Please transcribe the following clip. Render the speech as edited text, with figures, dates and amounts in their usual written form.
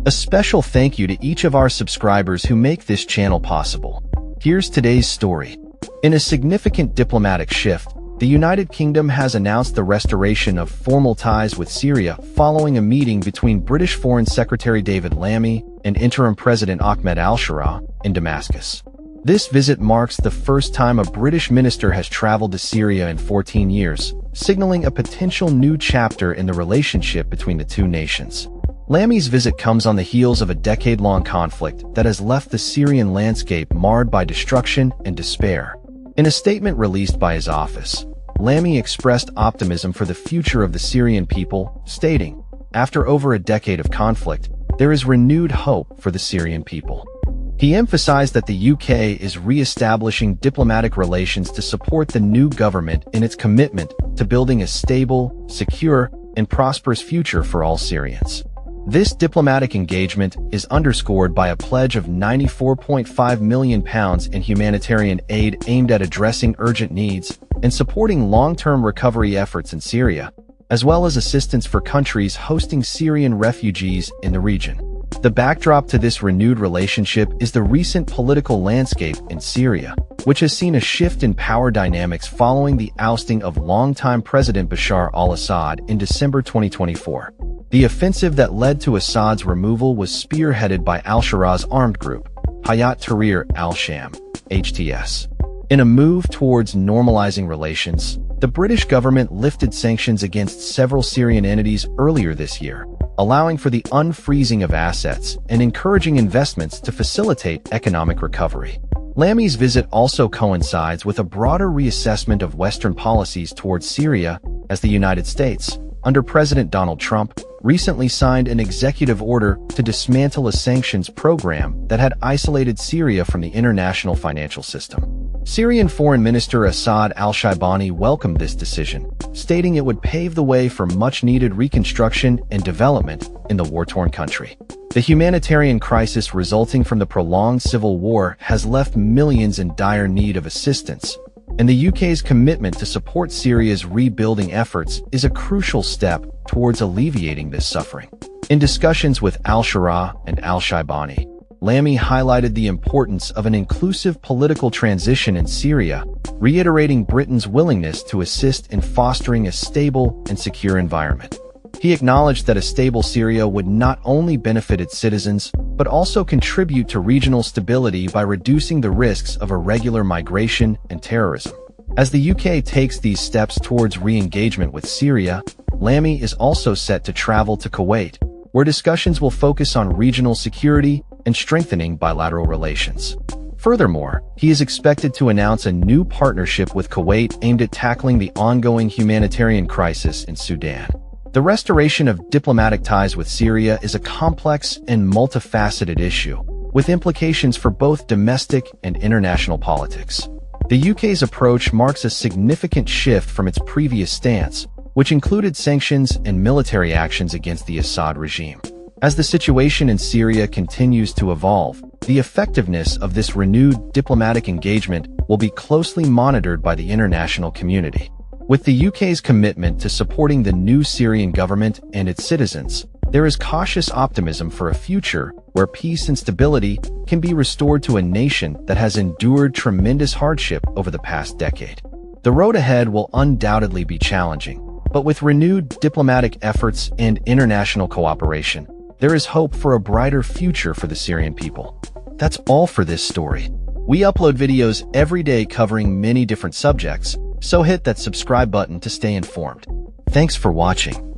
A special thank you to each of our subscribers who make this channel possible. Here's today's story. In a significant diplomatic shift, the United Kingdom has announced the restoration of formal ties with Syria following a meeting between British Foreign Secretary David Lammy and interim President Ahmed al-Sharaa in Damascus. This visit marks the first time a British minister has traveled to Syria in 14 years, signaling a potential new chapter in the relationship between the two nations. Lammy's visit comes on the heels of a decade-long conflict that has left the Syrian landscape marred by destruction and despair. In a statement released by his office, Lammy expressed optimism for the future of the Syrian people, stating, "After over a decade of conflict, there is renewed hope for the Syrian people." He emphasized that the UK is re-establishing diplomatic relations to support the new government in its commitment to building a stable, secure, and prosperous future for all Syrians. This diplomatic engagement is underscored by a pledge of £94.5 million in humanitarian aid aimed at addressing urgent needs and supporting long-term recovery efforts in Syria, as well as assistance for countries hosting Syrian refugees in the region. The backdrop to this renewed relationship is the recent political landscape in Syria, which has seen a shift in power dynamics following the ousting of longtime President Bashar al-Assad in December 2024. The offensive that led to Assad's removal was spearheaded by al-Sharaa's armed group, Hayat Tahrir al-Sham, HTS. In a move towards normalizing relations, the British government lifted sanctions against several Syrian entities earlier this year, allowing for the unfreezing of assets and encouraging investments to facilitate economic recovery. Lammy's visit also coincides with a broader reassessment of Western policies towards Syria as the United States, under President Donald Trump, recently signed an executive order to dismantle a sanctions program that had isolated Syria from the international financial system. Syrian Foreign Minister Asad al-Shaibani welcomed this decision, stating it would pave the way for much-needed reconstruction and development in the war-torn country. The humanitarian crisis resulting from the prolonged civil war has left millions in dire need of assistance, and the UK's commitment to support Syria's rebuilding efforts is a crucial step towards alleviating this suffering. In discussions with al-Sharaa and al-Shaibani, Lammy highlighted the importance of an inclusive political transition in Syria, reiterating Britain's willingness to assist in fostering a stable and secure environment. He acknowledged that a stable Syria would not only benefit its citizens, but also contribute to regional stability by reducing the risks of irregular migration and terrorism. As the UK takes these steps towards re-engagement with Syria, Lammy is also set to travel to Kuwait, where discussions will focus on regional security and strengthening bilateral relations. Furthermore, he is expected to announce a new partnership with Kuwait aimed at tackling the ongoing humanitarian crisis in Sudan. The restoration of diplomatic ties with Syria is a complex and multifaceted issue, with implications for both domestic and international politics. The UK's approach marks a significant shift from its previous stance, which included sanctions and military actions against the Assad regime. As the situation in Syria continues to evolve, the effectiveness of this renewed diplomatic engagement will be closely monitored by the international community. With the UK's commitment to supporting the new Syrian government and its citizens, there is cautious optimism for a future where peace and stability can be restored to a nation that has endured tremendous hardship over the past decade. The road ahead will undoubtedly be challenging, but with renewed diplomatic efforts and international cooperation, there is hope for a brighter future for the Syrian people. That's all for this story. We upload videos every day covering many different subjects, so hit that subscribe button to stay informed. Thanks for watching.